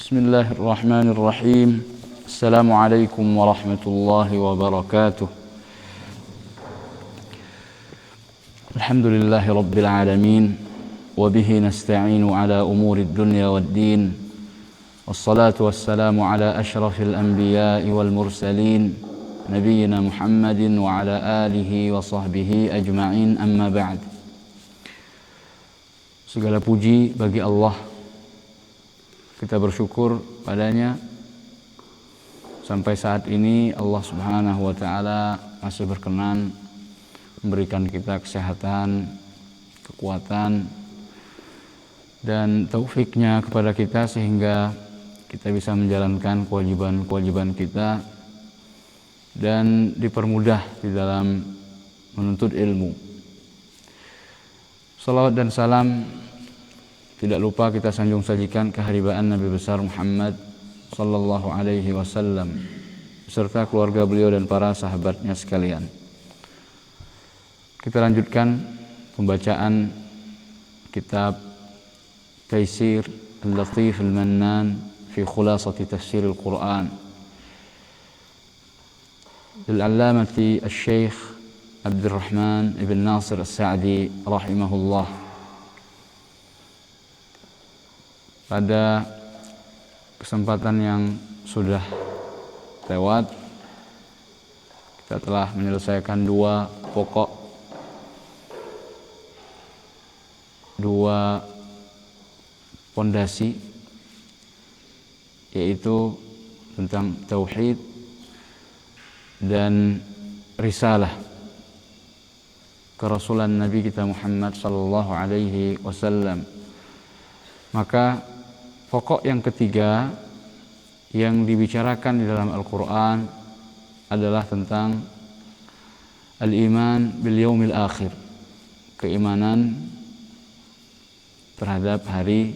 Bismillahirrahmanirrahim. Assalamualaikum warahmatullahi wabarakatuh. Alhamdulillahi rabbil alamin. Wabihi nasta'inu ala umuri dunya waddin. Wassalatu wassalamu ala ashrafil anbiya'i wal mursalin, nabiyyina Muhammadin wa ala alihi wa sahbihi ajma'in, amma ba'd. Segala puji bagi Allah. Kita bersyukur padanya sampai saat ini Allah Subhanahu wa taala masih berkenan memberikan kita kesehatan, kekuatan dan taufiknya kepada kita sehingga kita bisa menjalankan kewajiban-kewajiban kita dan dipermudah di dalam menuntut ilmu. Salawat dan salam tidak lupa kita sanjung sajikan keharibaan Nabi besar Muhammad sallallahu alaihi wasallam beserta keluarga beliau dan para sahabatnya sekalian. Kita lanjutkan pembacaan kitab Taisir Al-Latif Al-Mannan fi Khulasati Tafsir Al-Quran lil-Allamati Al-Syeikh Abdurrahman Ibn Nasir As-Sa'di rahimahullah. Pada kesempatan yang sudah lewat, kita telah menyelesaikan dua pondasi, yaitu tentang tauhid dan risalah kerasulan Nabi kita Muhammad sallallahu alaihi wasallam. Maka pokok yang ketiga yang dibicarakan di dalam Al-Quran adalah tentang al-iman bil yaumil akhir, keimanan terhadap hari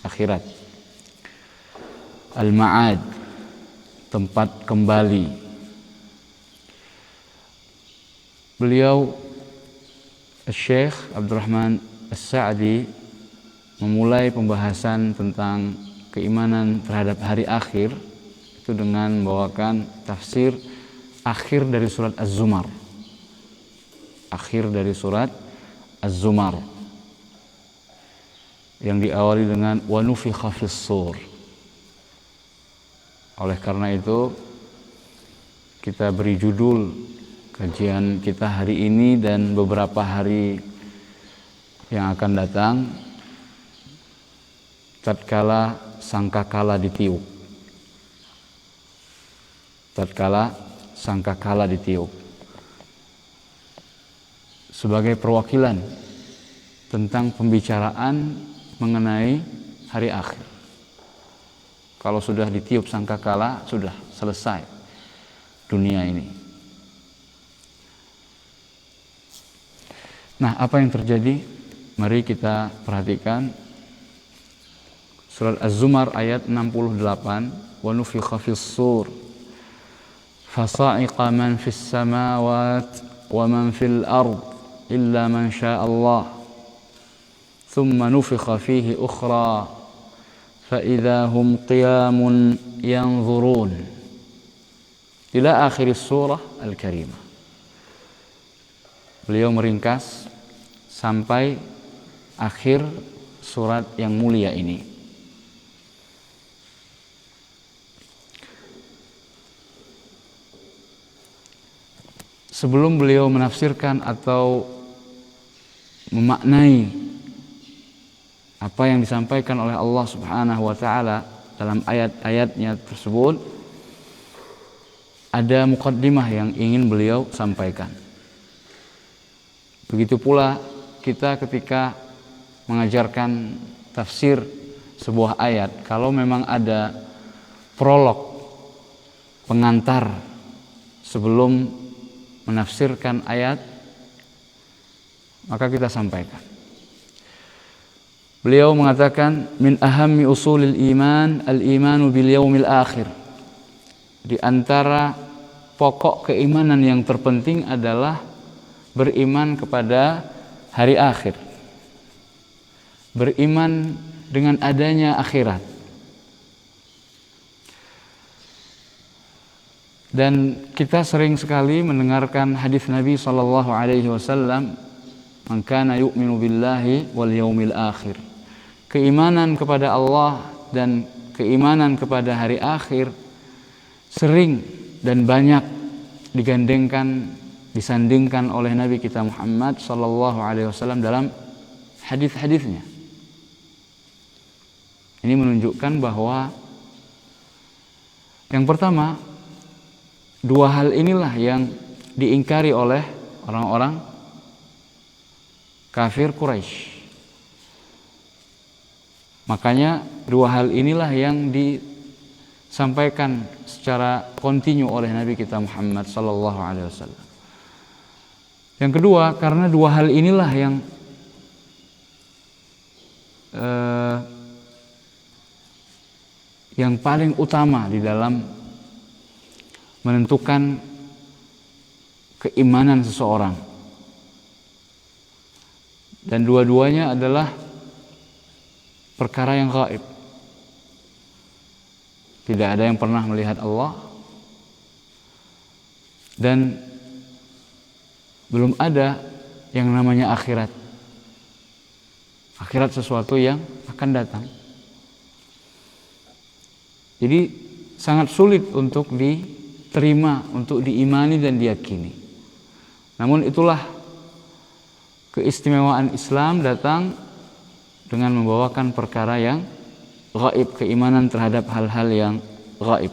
akhirat, al-ma'ad, tempat kembali. Beliau Syekh Abdurrahman As-Sa'di memulai pembahasan tentang keimanan terhadap hari akhir itu dengan membawakan tafsir akhir dari surat Az-Zumar. Akhir dari surat Az-Zumar yang diawali dengan wa nufikha fis-sur. Oleh karena itu kita beri judul kajian kita hari ini dan beberapa hari yang akan datang, tatkala sangkakala ditiup. Tatkala sangkakala ditiup. Sebagai perwakilan tentang pembicaraan mengenai hari akhir. Kalau sudah ditiup sangkakala, sudah selesai dunia ini. Nah, apa yang terjadi? Mari kita perhatikan Surat Az-Zumar ayat 68, wa nufikha fis-sur fasa'iqa man fis samawati wa man fil ard illa man syaa Allah thumma nufikha fihi ukhra fa idza hum qiyamun yanzurun ila akhir surah Al-Karimah. Beliau meringkas sampai akhir surat yang mulia ini. Sebelum beliau menafsirkan atau memaknai apa yang disampaikan oleh Allah Subhanahu wa taala dalam ayat-ayatnya tersebut, ada muqaddimah yang ingin beliau sampaikan. Begitu pula kita ketika mengajarkan tafsir sebuah ayat, kalau memang ada prolog, pengantar sebelum menafsirkan ayat, maka kita sampaikan. Beliau mengatakan min ahammi usulil iman al-imanu bil yaumil akhir. Di antara pokok keimanan yang terpenting adalah beriman kepada hari akhir. Beriman dengan adanya akhirat. Dan kita sering sekali mendengarkan hadis Nabi sallallahu alaihi wasallam, "Man kana yu'minu billahi wal yaumil akhir." Keimanan kepada Allah dan keimanan kepada hari akhir sering dan banyak disandingkan oleh Nabi kita Muhammad sallallahu alaihi wasallam dalam hadis-hadisnya. Ini menunjukkan bahwa yang pertama, dua hal inilah yang diingkari oleh orang-orang kafir Quraisy. Makanya dua hal inilah yang disampaikan secara kontinu oleh Nabi kita Muhammad sallallahu alaihi wasallam. Yang kedua, karena dua hal inilah yang paling utama di dalam menentukan keimanan seseorang. Dan dua-duanya adalah perkara yang gaib. Tidak ada yang pernah melihat Allah, dan belum ada yang namanya akhirat. Akhirat sesuatu yang akan datang. Jadi sangat sulit untuk diterima, untuk diimani dan diyakini. Namun itulah keistimewaan Islam datang dengan membawakan perkara yang gaib, keimanan terhadap hal-hal yang gaib.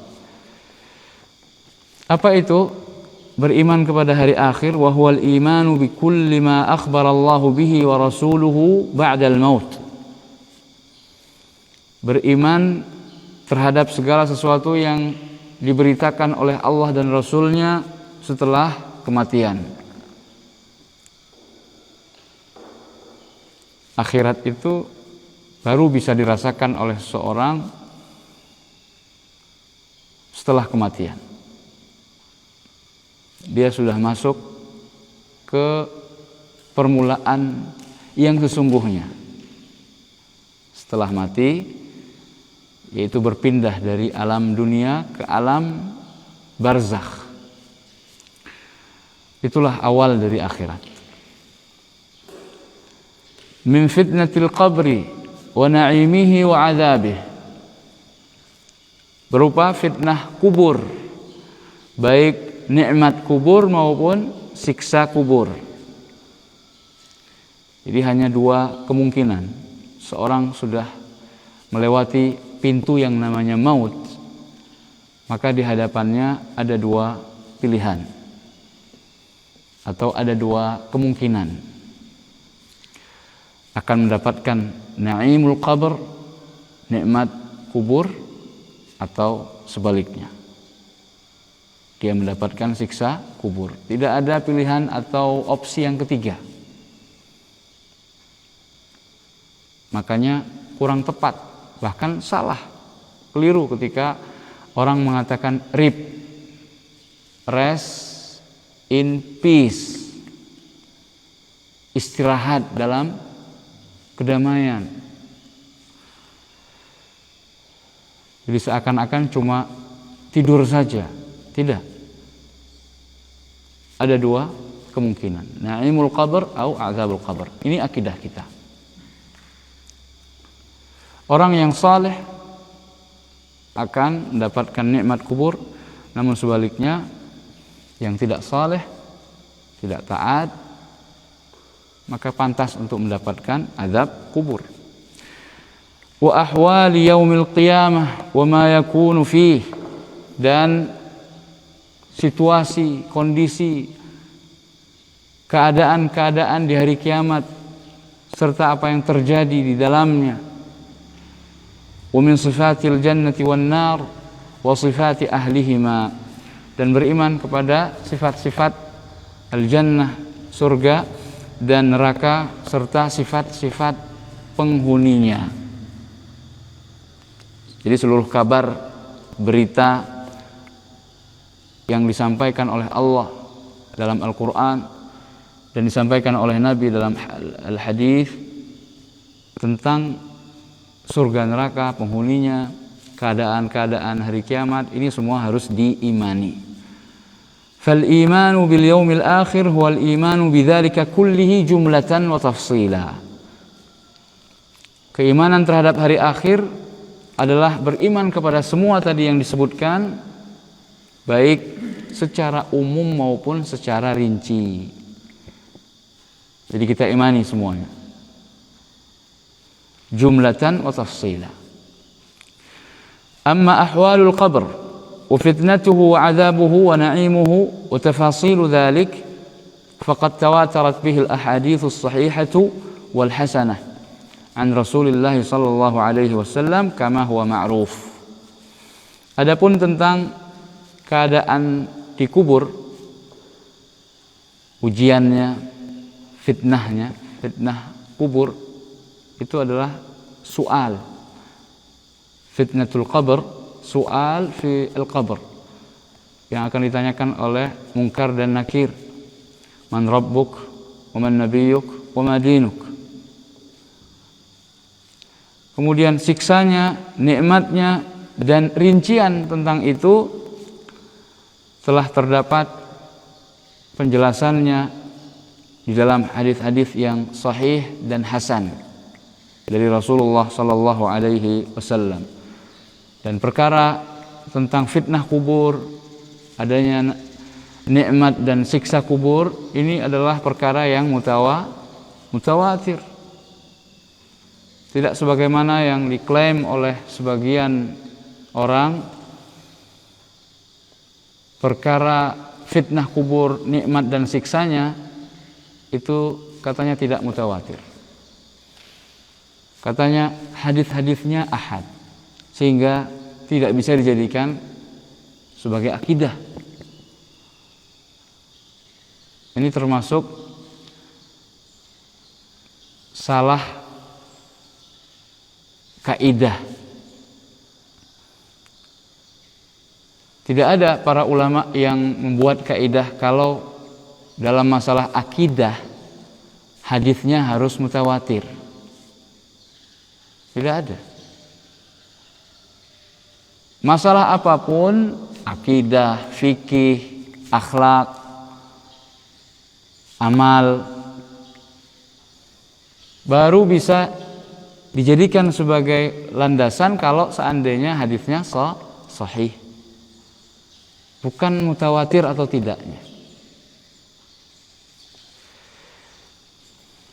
Apa itu? Beriman kepada hari akhir, wa huwal imanu bi kulli ma akhbara Allahu bihi wa rasuluhu ba'dal maut. Beriman terhadap segala sesuatu yang diberitakan oleh Allah dan Rasulnya setelah kematian. Akhirat itu baru bisa dirasakan oleh seseorang setelah kematian. Dia sudah masuk ke permulaan yang sesungguhnya. Setelah mati, yaitu berpindah dari alam dunia ke alam barzakh. Itulah awal dari akhirat. Min fitnatil qabri wa na'imihi wa adzabih. Berupa fitnah kubur, baik nikmat kubur maupun siksa kubur. Jadi hanya dua kemungkinan. Seorang sudah melewati pintu yang namanya maut, maka di hadapannya ada dua pilihan atau ada dua kemungkinan. Akan mendapatkan na'imul qabr, nikmat kubur, atau sebaliknya, dia mendapatkan siksa kubur. Tidak ada pilihan atau opsi yang ketiga. Makanya kurang tepat, bahkan salah, keliru ketika orang mengatakan RIP, rest in peace, istirahat dalam kedamaian. Jadi seakan-akan cuma tidur saja. Tidak. Ada dua kemungkinan, na'imul qabr atau azabul qabr. Ini akidah kita. Orang yang saleh akan mendapatkan nikmat kubur, namun sebaliknya yang tidak saleh, tidak taat, maka pantas untuk mendapatkan azab kubur. Wa ahwali yaumil qiyamah wa ma yakunu fihi, dan situasi, kondisi, keadaan-keadaan di hari kiamat serta apa yang terjadi di dalamnya. Wa min sifatil jannati wan nar wa sifati ahlihima, dan beriman kepada sifat-sifat al-jannah, surga, dan neraka serta sifat-sifat penghuninya. Jadi seluruh kabar, berita yang disampaikan oleh Allah dalam Al-Quran dan disampaikan oleh Nabi dalam Al-Hadis tentang surga neraka, penghuninya, keadaan-keadaan hari kiamat, ini semua harus diimani. Fal imanu bil yaumil akhir huwal imanu bidzalika kullihi jumlatan wa tafsila. Keimanan terhadap hari akhir adalah beriman kepada semua tadi yang disebutkan, baik secara umum maupun secara rinci. Jadi kita imani semuanya. Jumlatan wa tafsila. Amma ahwalul qabr wa fitnatuhu wa adzabuhu wa na'imuhu wa tafasilu dzalik faqad tawatarat bihi al-ahadits as-sahihatu wal hasanah an Rasulillah sallallahu alaihi wasallam kama huwa ma'ruf. Adapun tentang keadaan di kubur, ujiannya, fitnahnya, fitnah kubur itu adalah soal. Fitnatul qabr, soal fi al-qabr, yang akan ditanyakan oleh Munkar dan Nakir. Man rabbuk, wa man nabiyyuk, wa ma dinuk. Kemudian siksanya, nikmatnya, dan rincian tentang itu telah terdapat penjelasannya di dalam hadis-hadis yang sahih dan hasan dari Rasulullah sallallahu alaihi wasallam. Dan perkara tentang fitnah kubur, adanya nikmat dan siksa kubur, ini adalah perkara yang mutawatir. Tidak sebagaimana yang diklaim oleh sebagian orang, perkara fitnah kubur, nikmat dan siksanya itu katanya tidak mutawatir. Katanya hadis-hadisnya ahad, sehingga tidak bisa dijadikan sebagai akidah. Ini termasuk salah kaidah. Tidak ada para ulama yang membuat kaidah kalau dalam masalah akidah hadisnya harus mutawatir. Tidak ada. Masalah apapun, akidah, fikih, akhlak, amal, baru bisa dijadikan sebagai landasan kalau seandainya hadisnya sahih, bukan mutawatir atau tidaknya.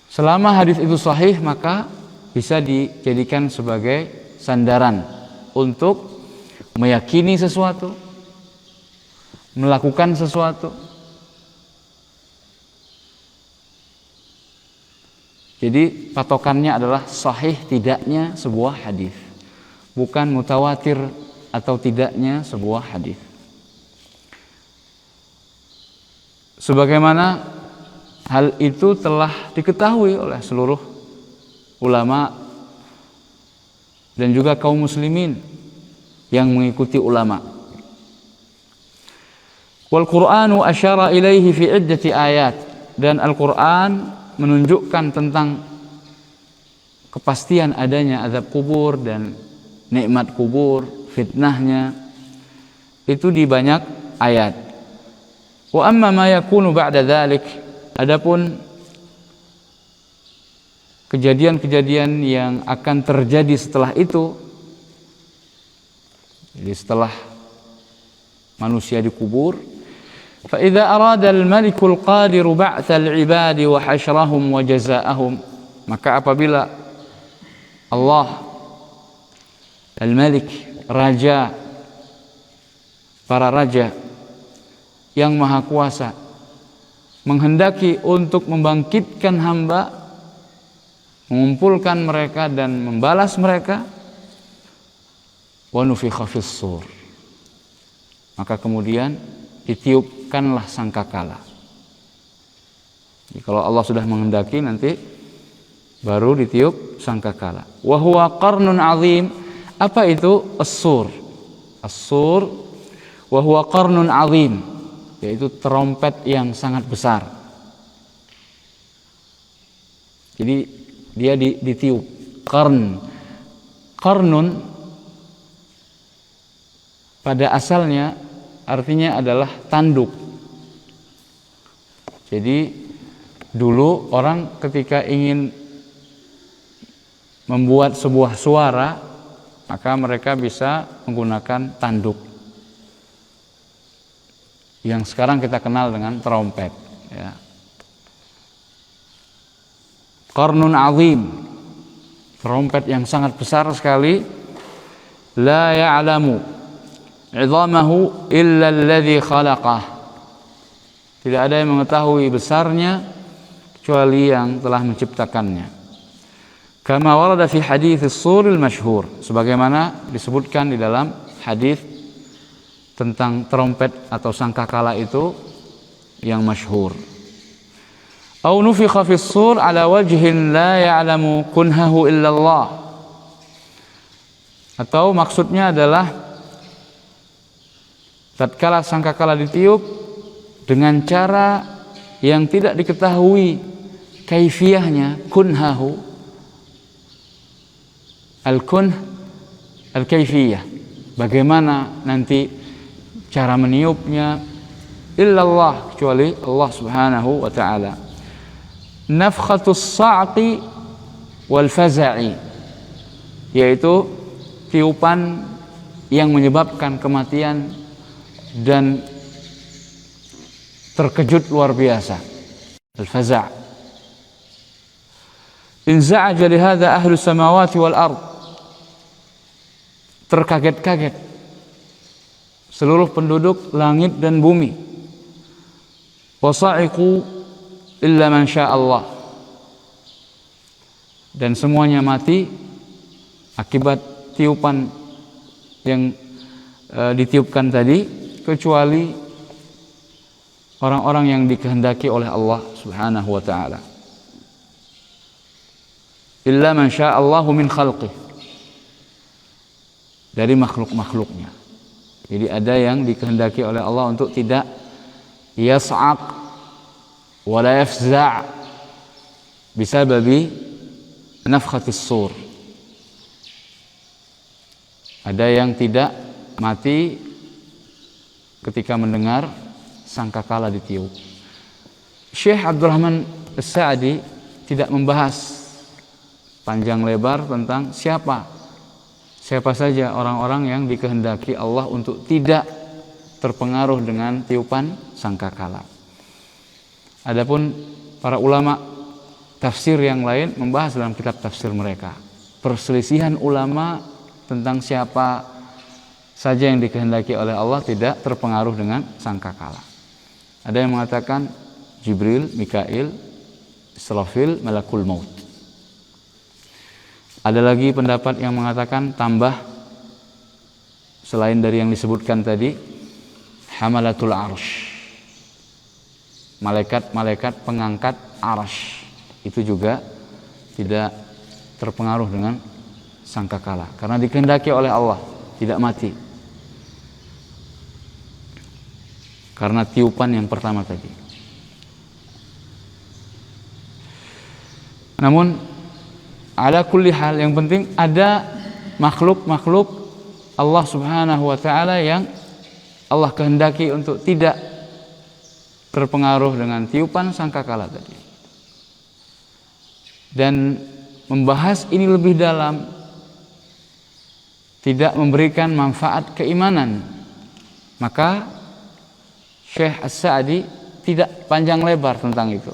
Selama hadis itu sahih, maka bisa dijadikan sebagai sandaran untuk meyakini sesuatu, melakukan sesuatu. Jadi patokannya adalah sahih tidaknya sebuah hadis, bukan mutawatir atau tidaknya sebuah hadis. Sebagaimana hal itu telah diketahui oleh seluruh ulama dan juga kaum muslimin yang mengikuti ulama. Wal Qur'anu asyara ilaihi fi iddati ayat, dan Al-Qur'an menunjukkan tentang kepastian adanya azab kubur dan nikmat kubur, fitnahnya itu di banyak ayat. Wa amma ma yakunu ba'da dzalik, adapun kejadian-kejadian yang akan terjadi setelah itu, jadi setelah manusia dikubur, fa idza arada al-malikul qadiru ba'tsa al-ibadi wa hasyrahum wa jazaa'ahum, maka apabila Allah al-Malik, raja, para raja yang maha kuasa, menghendaki untuk membangkitkan hamba, mengumpulkan mereka dan membalas mereka, wa nufikha fis-sur, maka kemudian ditiupkanlah sangkakala. Jadi kalau Allah sudah menghendaki, nanti baru ditiup sangkakala. Wa huwa qarnun azim. Apa itu as-sur? As-sur wa huwa qarnun azim, yaitu trompet yang sangat besar. Jadi dia ditiup. Qarnun pada asalnya artinya adalah tanduk. Jadi dulu orang ketika ingin membuat sebuah suara, maka mereka bisa menggunakan tanduk yang sekarang kita kenal dengan trompet, ya. Qarnun azim, trompet yang sangat besar sekali. La ya'lamu 'idhamahu illa alladhi khalaqah. Tidak ada yang mengetahui besarnya kecuali yang telah menciptakannya. Kama warada fi hadits as-sur al-masyhur, sebagaimana disebutkan di dalam hadis tentang trompet atau sangkakala itu yang masyhur. Au nufikha fi as-sur ala wajhin la ya'lamu kunhahu illa Allah. Atau maksudnya adalah tatkala sangkakala ditiup dengan cara yang tidak diketahui kaifiyahnya, kunhahu, al-kun al-kaifiyah, bagaimana nanti cara meniupnya, illallah, kecuali Allah subhanahu wa ta'ala. Nafkhatus sa'qi wal faza'i, yaitu tiupan yang menyebabkan kematian dan terkejut luar biasa, al-faza'. Inza'aja lihadha ahlu samawati wal ard, terkaget-kaget seluruh penduduk langit dan bumi. Wasa'iqu illa man sya'allah, dan semuanya mati akibat tiupan yang ditiupkan tadi, kecuali orang-orang yang dikehendaki oleh Allah subhanahu wa ta'ala. Illa man sya'allahu min khalqih, dari makhluk-makhluknya. Jadi ada yang dikehendaki oleh Allah untuk tidak yas'aq wa la yafza' bisababi nafkhatis sur. Ada yang tidak mati ketika mendengar sangkakala ditiup. Syekh Abdurrahman As-Sa'di tidak membahas panjang lebar tentang siapa saja orang-orang yang dikehendaki Allah untuk tidak terpengaruh dengan tiupan sangkakala. Adapun para ulama tafsir yang lain membahas dalam kitab tafsir mereka perselisihan ulama tentang siapa saja yang dikehendaki oleh Allah tidak terpengaruh dengan sangkakala. Ada yang mengatakan Jibril, Mikail, Israfil, Malakul Maut. Ada lagi pendapat yang mengatakan tambah selain dari yang disebutkan tadi, Hamalatul Arsh, malaikat-malaikat pengangkat arsh, itu juga tidak terpengaruh dengan sangkakala karena dikehendaki oleh Allah tidak mati karena tiupan yang pertama tadi. Namun ala kulli hal, yang penting ada makhluk-makhluk Allah subhanahu wa ta'ala yang Allah kehendaki untuk tidak terpengaruh dengan tiupan sangkakala tadi. Dan membahas ini lebih dalam tidak memberikan manfaat keimanan, maka Syekh As-Sa'di tidak panjang lebar tentang itu,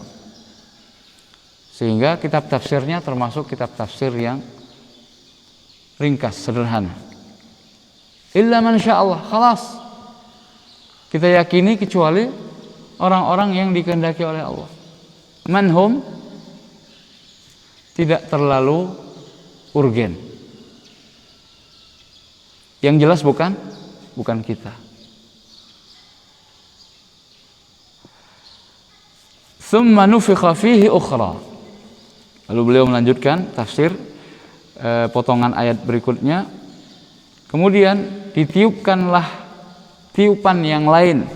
sehingga kitab tafsirnya termasuk kitab tafsir yang ringkas, sederhana. Illa man sya'allah, khalas, kita yakini kecuali orang-orang yang dikehendaki oleh Allah. Manhum, tidak terlalu urgen. Yang jelas bukan kita. Thumma nufikha fihi ukhra. Lalu beliau melanjutkan tafsir potongan ayat berikutnya. Kemudian ditiupkanlah tiupan yang lain.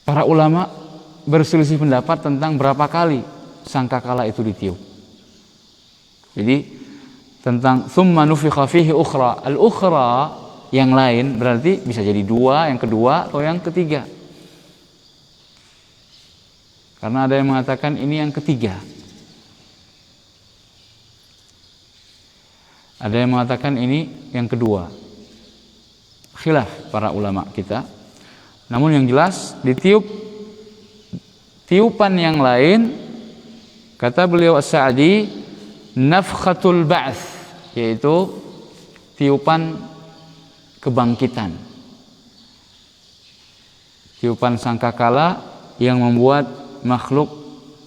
Para ulama berselisih pendapat tentang berapa kali sangkakala itu ditiup. Jadi tentang thumma nufikha fihi ukhra. Al-ukhra yang lain berarti bisa jadi dua, yang kedua atau yang ketiga. Karena ada yang mengatakan ini yang ketiga. Ada yang mengatakan ini yang kedua. Khilaf para ulama kita. Namun yang jelas ditiup tiupan yang lain, kata beliau As-Sa'di, nafkhatul ba'ts, yaitu tiupan kebangkitan. Tiupan sangkakala yang membuat makhluk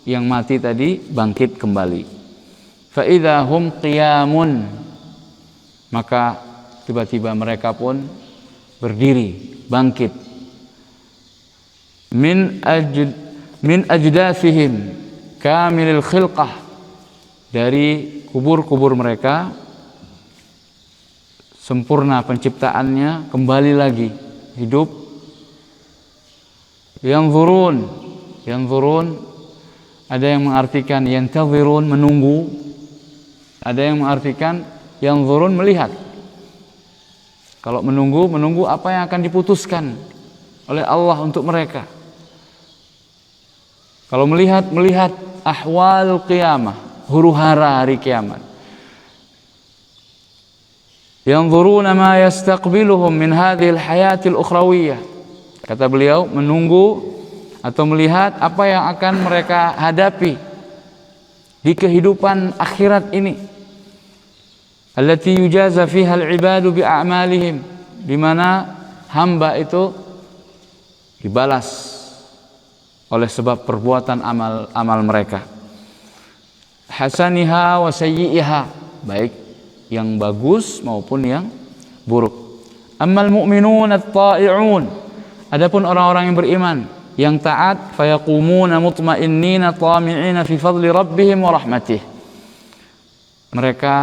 yang mati tadi bangkit kembali. Fa idza hum qiyamun, maka tiba-tiba mereka pun berdiri, bangkit. Min ajdathihim kamilil khilqah, dari kubur-kubur mereka sempurna penciptaannya, kembali lagi hidup. Yanzurun, ada yang mengartikan yantazirun, menunggu. Ada yang mengartikan yanzurun, melihat. Kalau menunggu apa yang akan diputuskan oleh Allah untuk mereka. Kalau melihat ahwal qiyamah, huru-hara hari kiamat. Yanzuruna ma yastaqbiluhum min hadhil hayatil ukhrawiyah. Kata beliau, menunggu atau melihat apa yang akan mereka hadapi di kehidupan akhirat ini. Allati yujaza fiha al-ibadu bi a'malihim, di mana hamba itu dibalas oleh sebab perbuatan amal mereka. Hasaniha wa sayyi'iha, baik yang bagus maupun yang buruk. Ammal mu'minun at-ta'i'un, adapun orang-orang yang beriman, yang taat, fayaqumuna mutma'innina tami'ina fi fadli rabbihim wa rahmatih. Mereka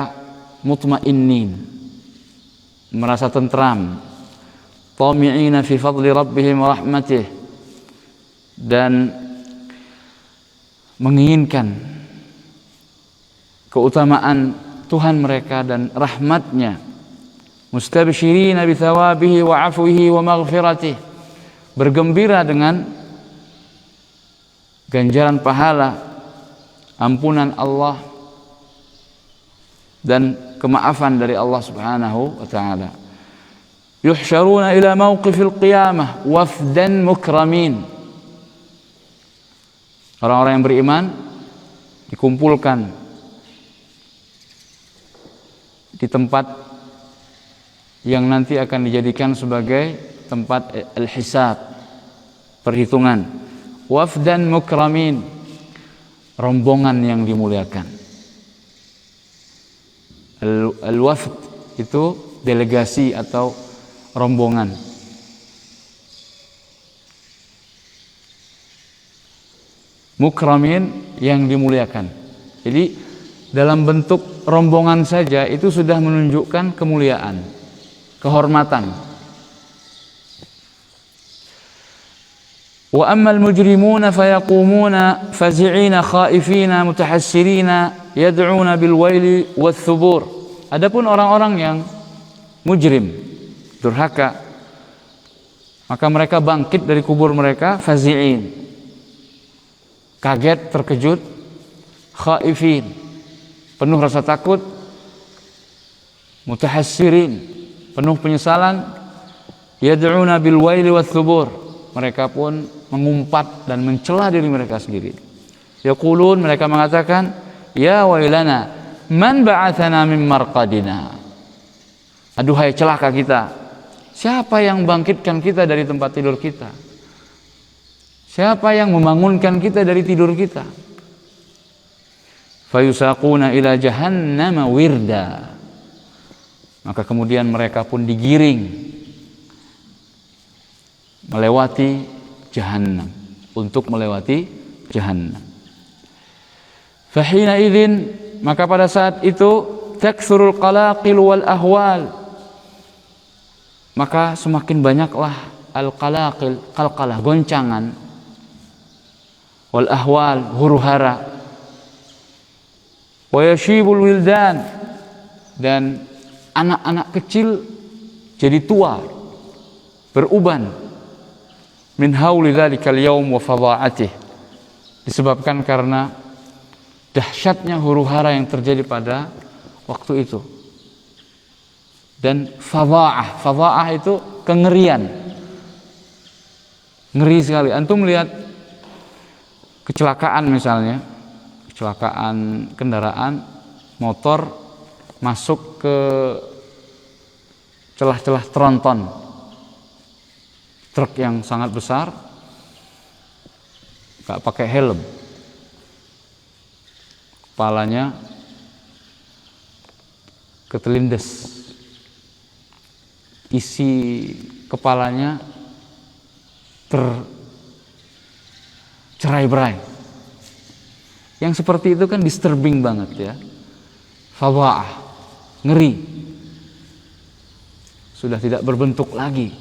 mutma'innin, merasa tentram, tami'ina fi fadli rabbihim wa rahmatih, dan menginginkan keutamaan Tuhan mereka dan rahmatnya. Mustabshirina bi thawabihi wa afwihi wa maghfiratih, bergembira dengan ganjaran pahala, ampunan Allah dan kemaafan dari Allah Subhanahu wa taala. Yuhsyaruna ila mauqifil qiyamah wafdan mukramin. Orang-orang yang beriman dikumpulkan di tempat yang nanti akan dijadikan sebagai tempat al-hisab, perhitungan. Wafdan mukramin, rombongan yang dimuliakan. Al-wafd itu delegasi atau rombongan. Mukramin, yang dimuliakan. Jadi dalam bentuk rombongan saja itu sudah menunjukkan kemuliaan, kehormatan. Wa ammal mujrimuna fayaqumuna fazi'ina khaifina mutahassirina yad'una bil waili wath thubur. Adapun orang-orang yang mujrim, durhaka, maka mereka bangkit dari kubur mereka fazi'in, kaget, terkejut, khaifin, penuh rasa takut, mutahassirin, penuh penyesalan, yad'una bil waili wath thubur, mereka pun mengumpat dan mencela diri mereka sendiri. Yaqulun, mereka mengatakan, ya wailana man ba'athana min marqadina, aduhai celaka kita, siapa yang bangkitkan kita dari tempat tidur kita? Siapa yang membangunkan kita dari tidur kita? Fayusaquna ila jahannam wirda, maka kemudian mereka pun digiring melewati jahannam, untuk melewati jahannam. Fahina idzin, maka pada saat itu taksurul qalaqil wal ahwal, maka semakin banyaklah al-qalaqil, qalqalah, goncangan, wal ahwal, huru-hara, wa yashibul wildan, dan anak-anak kecil jadi tua, beruban, min hauli dzalikal yaum wa fadha'atih, disebabkan karena dahsyatnya huru-hara yang terjadi pada waktu itu. Dan fadha'ah itu kengerian, ngeri sekali. Antum melihat kecelakaan misalnya, kecelakaan kendaraan motor masuk ke celah-celah tronton truk yang sangat besar, gak pakai helm, kepalanya ketelindes, isi kepalanya tercerai-berai. Yang seperti itu kan disturbing banget ya. Fadha'ah, ngeri. Sudah tidak berbentuk lagi.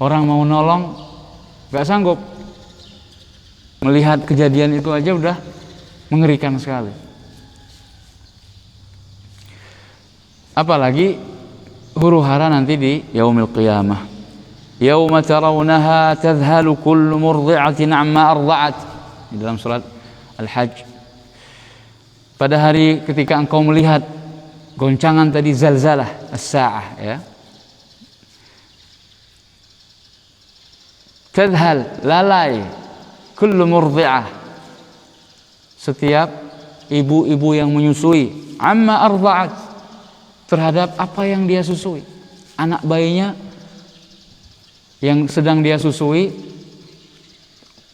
Orang mau nolong gak sanggup. Melihat kejadian itu aja udah mengerikan sekali. Apalagi huru-hara nanti di yaumil qiyamah. Yauma tarawunaha tadhhalu kullu murdi'atin 'amma arda'at. Di dalam surat Al-Hajj. Pada hari ketika engkau melihat goncangan tadi, zalzalah as-sa'ah ya. Tadhhal, lalai, kullu murdi'ah, setiap ibu-ibu yang menyusui, 'amma arda'at, terhadap apa yang dia susui. Anak bayinya yang sedang dia susui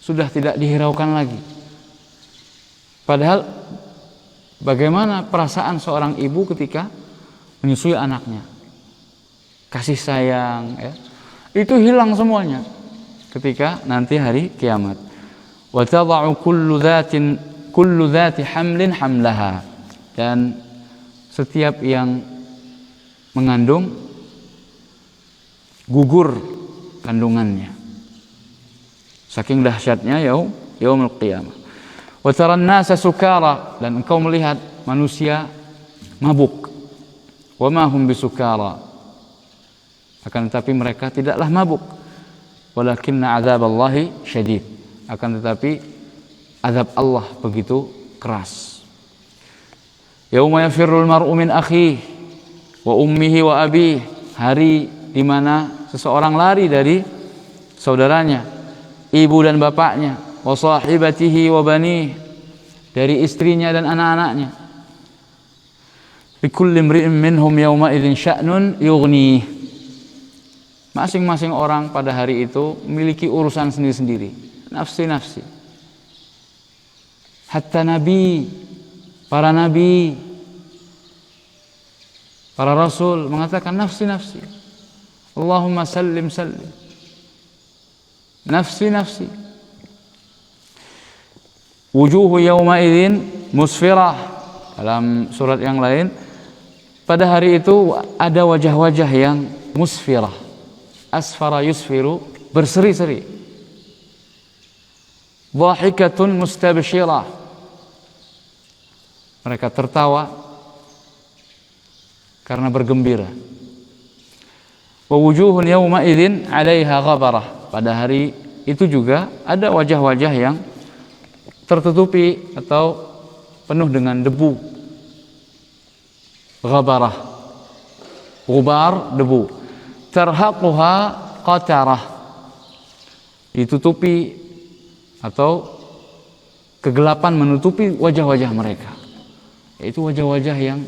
sudah tidak dihiraukan lagi. Padahal bagaimana perasaan seorang ibu ketika menyusui anaknya? Kasih sayang ya. Itu hilang semuanya ketika nanti hari kiamat. Wa tad'u kullu dhati hamlin hamlaha, dan setiap yang mengandung gugur kandungannya. Saking dahsyatnya yaumul qiyamah. Wa taran nasa sukara, dan engkau melihat manusia mabuk. Wa ma hum bisukara, akan tetapi mereka tidaklah mabuk. Walakinna adzaballahi syadid, akan tetapi azab Allah begitu keras. Yauma yafirrul mar'u min akhihi wa ummihi wa abih, hari di mana seseorang lari dari saudaranya, ibu dan bapaknya, wa sahibatihi wa banih, dari istrinya dan anak-anaknya. Likulli imri'in minhum yawma idzin sya'nun yughnih, masing-masing orang pada hari itu memiliki urusan sendiri-sendiri, nafsi-nafsi. Hatta nabi, para nabi, para rasul mengatakan nafsi-nafsi, Allahumma sallim sallim, nafsi-nafsi. Wujuhu yawma idzin musfirah, dalam surat yang lain, pada hari itu ada wajah-wajah yang musfirah, asfara yusfiru, berseri-seri. Dhahikatun mustabshirah, mereka tertawa karena bergembira. Wa wujuhun yawma idzin 'alaiha ghabarah, pada hari itu juga ada wajah-wajah yang tertutupi atau penuh dengan debu. Ghabarah, gubar, debu. Tarhaquha qatarah, ditutupi atau kegelapan menutupi wajah-wajah mereka. Yaitu wajah-wajah yang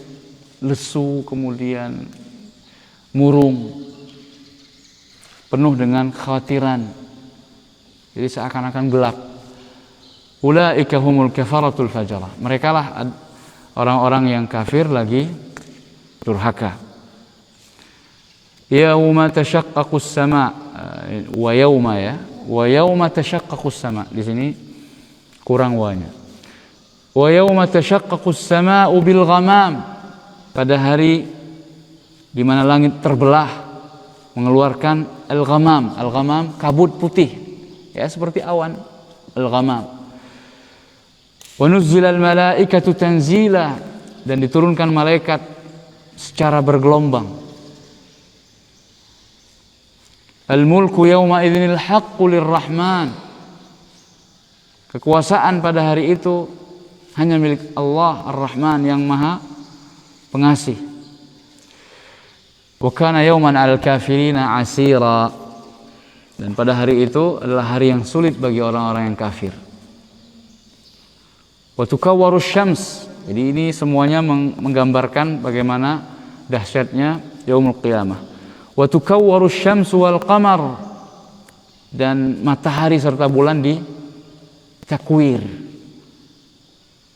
lesu, kemudian murung, penuh dengan kekhawatiran. Jadi seakan-akan gelap. Ulaika humul kafaratul fajarah, mereka lah orang-orang yang kafir lagi durhaka. Yauma tashaqqaqus sama, wa yauma ya, wa yauma tashaqqaqus sama, di sini kurang wanya. Wa yauma tashaqqaqus samaa'u bil ghamam, pada hari di mana langit terbelah mengeluarkan al-ghamam. Al-ghamam kabut putih ya, seperti awan, al-ghamam. Wa nuzzilal malaikatu tanzila, dan diturunkan malaikat secara bergelombang. Al-mulku yawma idzinil haqqu lirrahman, Kekuasaan pada hari itu hanya milik Allah Ar-Rahman yang Maha Pengasih. Wa kana yawman 'alal kafirina 'asira. Dan pada hari itu adalah hari yang sulit bagi orang-orang yang kafir. Wa tukawwaru syams. Jadi ini semuanya menggambarkan bagaimana dahsyatnya yaumul qiyamah. Wa tukawwaru syamsu wal qamar. Dan matahari serta bulan ditakwir.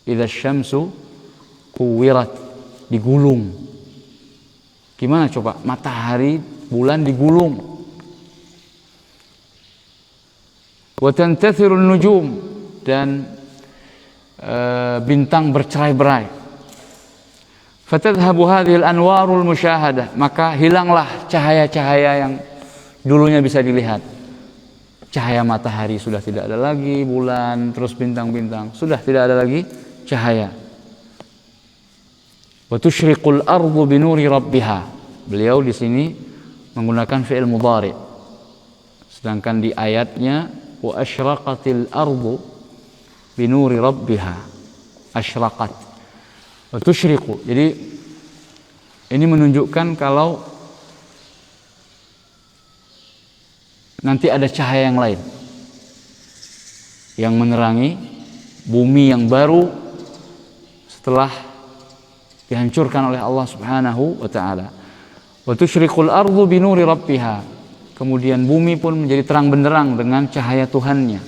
Idza syamsu kuwirat, digulung. Gimana coba matahari, bulan digulung. Wa tantathirun nujum, dan bintang bercerai-berai. Fatadhhabu hadhil anwarul musyahadah, maka hilanglah cahaya-cahaya yang dulunya bisa dilihat. Cahaya matahari sudah tidak ada lagi, bulan, terus bintang-bintang sudah tidak ada lagi cahaya. Wa tusyriqul ardu binuri rabbiha. Beliau di sini menggunakan fi'il mudhari'. Sedangkan di ayatnya wa asyraqatil ardu binuri rabbiha. Asyraqat. Wa tusyriqu. Jadi ini menunjukkan kalau nanti ada cahaya yang lain yang menerangi bumi yang baru setelah dihancurkan oleh Allah Subhanahu wa taala. Wa tusyriqul ardu binuri rabbiha. Kemudian bumi pun menjadi terang benderang dengan cahaya Tuhannya.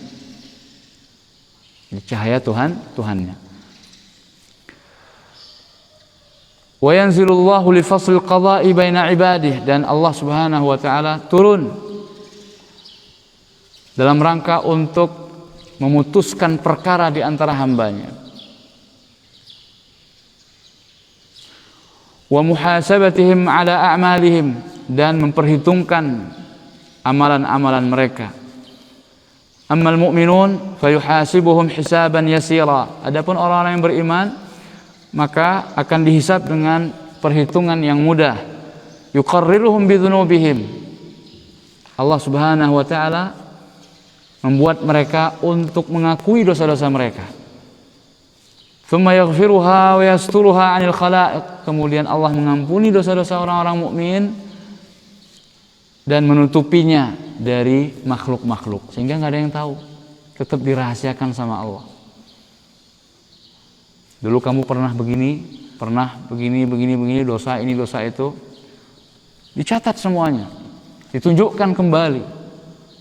Cahaya Tuhannya. Wa yanzilullahu li faslil qada'i baina ibadihi, dan Allah Subhanahu wa taala turun dalam rangka untuk memutuskan perkara di antara hambanya. Wa muhasabatihim ala a'malihim, dan memperhitungkan amalan-amalan mereka. Ammal mu'minun fayuhasibuhum hisaban yasira. Adapun orang-orang yang beriman maka akan dihisab dengan perhitungan yang mudah. Yuqarriruhum bidhunubihim. Allah Subhanahu wa taala membuat mereka untuk mengakui dosa-dosa mereka. Tsumma yaghfiruha wa yasturuha 'anil khalaiq. Kemudian Allah mengampuni dosa-dosa orang-orang mukmin dan menutupinya dari makhluk-makhluk sehingga nggak ada yang tahu, tetap dirahasiakan sama Allah. Dulu kamu pernah begini, dosa ini, dosa itu, dicatat semuanya, ditunjukkan kembali,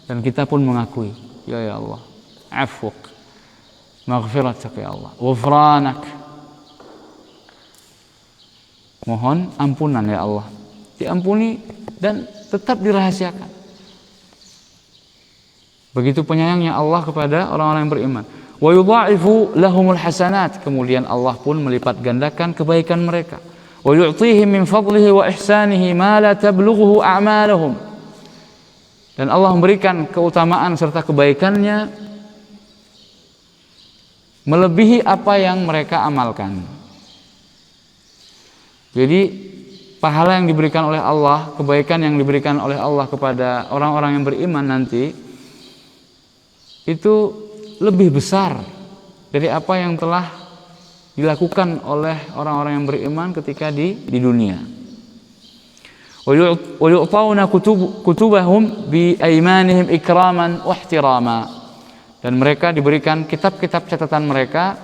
dan kita pun mengakui, ya Allah, afwuk, maghfiratak ya Allah, ghufranak, mohon ampunan ya Allah, diampuni dan tetap dirahasiakan. Begitu penyayangnya Allah kepada orang-orang yang beriman. Wa yudha'ifu lahumul hasanat. Kemudian Allah pun melipat gandakan kebaikan mereka. Wa yu'tihim min fadlihi wa ihsanihi ma la tablughuhu a'maluhum. Dan Allah memberikan keutamaan serta kebaikannya melebihi apa yang mereka amalkan. Jadi pahala yang diberikan oleh Allah, kebaikan yang diberikan oleh Allah kepada orang-orang yang beriman nanti itu lebih besar dari apa yang telah dilakukan oleh orang-orang yang beriman ketika di dunia. Wa yu'tawna kutubahum bi aymanihim ikraman wa ihtirama. Dan mereka diberikan kitab-kitab catatan mereka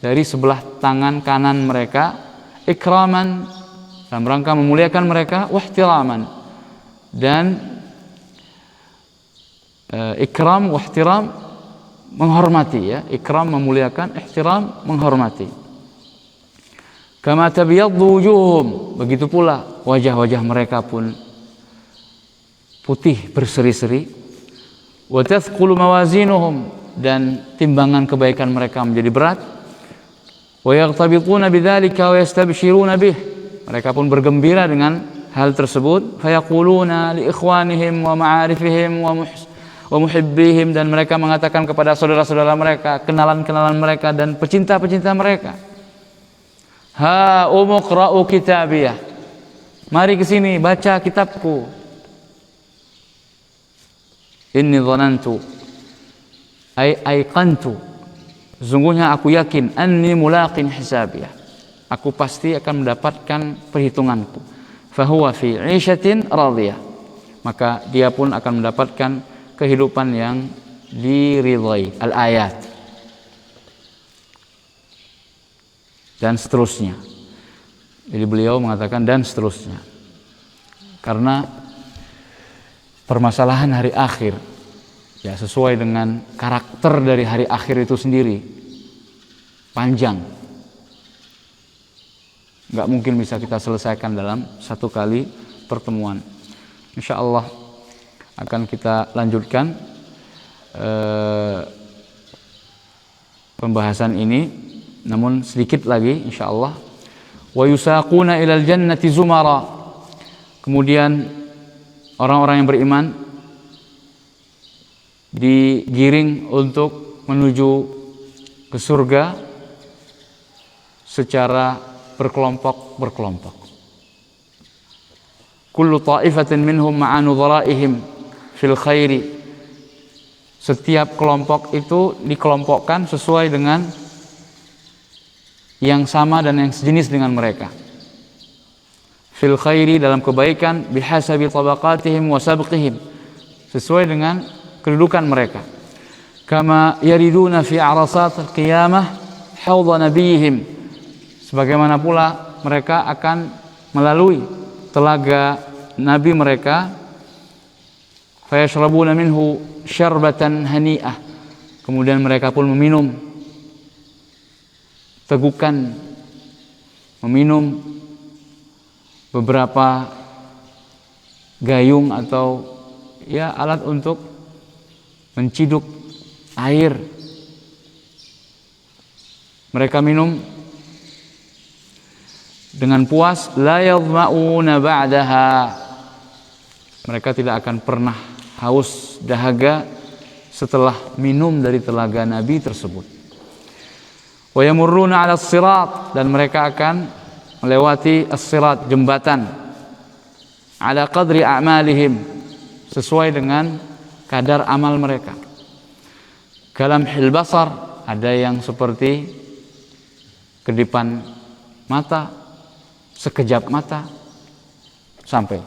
dari sebelah tangan kanan mereka, ikraman, dalam rangka memuliakan mereka, wahtiraman, dan ikram, wahtiram, menghormati, ya, ikram memuliakan, ihtiram menghormati. Kama tabyaddu wujuhum, begitu pula wajah-wajah mereka pun putih berseri-seri. Wa tathqulu mawazinuhum, dan timbangan kebaikan mereka menjadi berat. Wa yaghtabituna bidzalika wa yastabshiruna bih, mereka pun bergembira dengan hal tersebut. Fayaquluna li ikhwanihim wa ma'arifihim wa muhibbihim, dan mereka mengatakan kepada saudara-saudara mereka, kenalan-kenalan mereka dan pecinta-pecinta mereka, ha umqra'u kitabiyah, mari ke sini baca kitabku. Inni dhanantu aiqantu, sesungguhnya aku yakin, anni mulaqin hisabiyah, aku pasti akan mendapatkan perhitunganku. Fahuwa fi 'ishatin radiyah, maka dia pun akan mendapatkan kehidupan yang diridhai. Al-ayat dan seterusnya. Jadi beliau mengatakan dan seterusnya, karena permasalahan hari akhir ya sesuai dengan karakter dari hari akhir itu sendiri, panjang, nggak mungkin bisa kita selesaikan dalam satu kali pertemuan. Insya Allah akan kita lanjutkan pembahasan ini, namun sedikit lagi insya Allah. Wa yusaquna ilal jannati zumara, kemudian orang-orang yang beriman digiring untuk menuju ke surga secara berkelompok-berkelompok. Kullu ta'ifatin minhum ma'a nudharaihim fil khairi, setiap kelompok itu dikelompokkan sesuai dengan yang sama dan yang sejenis dengan mereka. Fil khairi, dalam kebaikan, bihasabi tabaqatihim wa sabqihim, sesuai dengan kedudukan mereka. Kama yariduna fi a'rasat al-qiyamah hawdha nabiyihim, sebagaimana pula mereka akan melalui telaga nabi mereka, fayashrabuna minhu syarbatan hani'ah, kemudian mereka pun meminum tegukan, meminum beberapa gayung atau ya alat untuk menciduk air. Mereka minum dengan puas, la yadhma'una ba'daha, mereka tidak akan pernah haus dahaga setelah minum dari telaga Nabi tersebut. Wa yamurruna 'ala as-sirat, dan mereka akan melewati as-sirat, jembatan, ala qadri a'malihim, sesuai dengan kadar amal mereka. Kalamhil basar, ada yang seperti kedipan mata, sekejap mata sampai.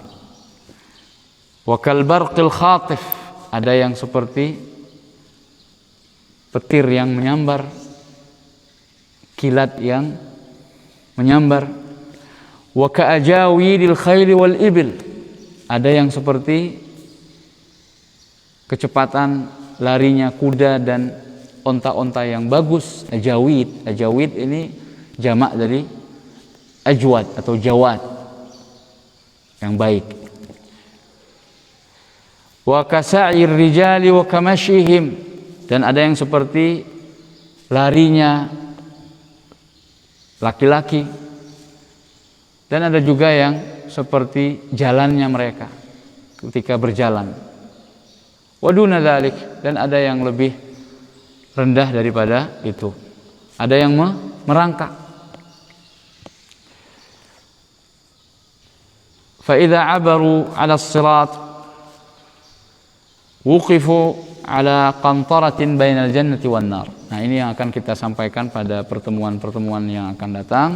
Wa kal barqil khatif, ada yang seperti petir yang menyambar, kilat yang menyambar. Wa ka'ajawidil khayli wal ibil, ada yang seperti kecepatan larinya kuda dan onta-onta yang bagus. Ajawid, ajawid ini jamak dari ajwad atau jawad, yang baik. Wa kasa'ir rijali wa kamashihim, dan ada yang seperti larinya laki-laki, dan ada juga yang seperti jalannya mereka ketika berjalan. Wa duna dzalik, dan ada yang lebih rendah daripada itu, ada yang merangkak. Fa idza abaru 'ala as-sirat wuqifu 'ala qantaratin bainal jannati wan nar. Nah, ini yang akan kita sampaikan pada pertemuan-pertemuan yang akan datang.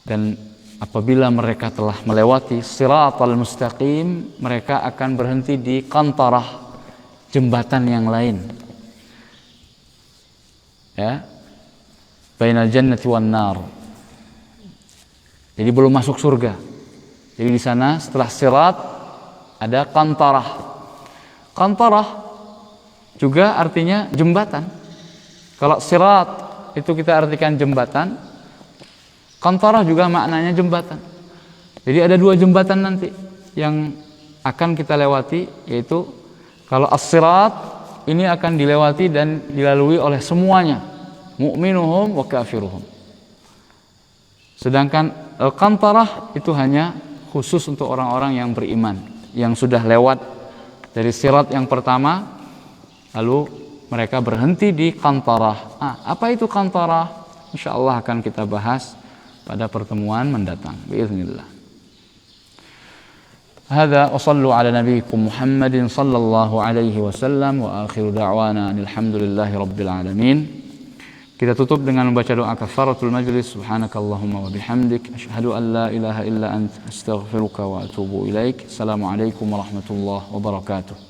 Dan apabila mereka telah melewati siratal mustaqim, mereka akan berhenti di qantarah, jembatan yang lain. Ya. Bainal jannati wan nar. Jadi belum masuk surga. Jadi di sana setelah sirat ada qantarah. Qantarah juga artinya jembatan. Kalau sirat itu kita artikan jembatan, qantarah juga maknanya jembatan. Jadi ada dua jembatan nanti yang akan kita lewati, yaitu kalau as-sirat ini akan dilewati dan dilalui oleh semuanya, mu'minuhum wa kafiruhum. Sedangkan al-qantarah itu hanya khusus untuk orang-orang yang beriman, yang sudah lewat dari sirat yang pertama, lalu mereka berhenti di qantarah. Apa itu qantarah? Insyaallah akan kita bahas pada pertemuan mendatang, biiznillah. Hadza wa sallu ala nabiyikum Muhammadin sallallahu alaihi wasallam wa akhiru da'wana alhamdulillahi rabbil alamin. Kita tutup dengan membaca doa kafaratul majlis. Subhanakallahumma wa bihamdik asyhadu an la ilaha illa anta astaghfiruka wa atubu ilaik. Assalamualaikum warahmatullahi wabarakatuh.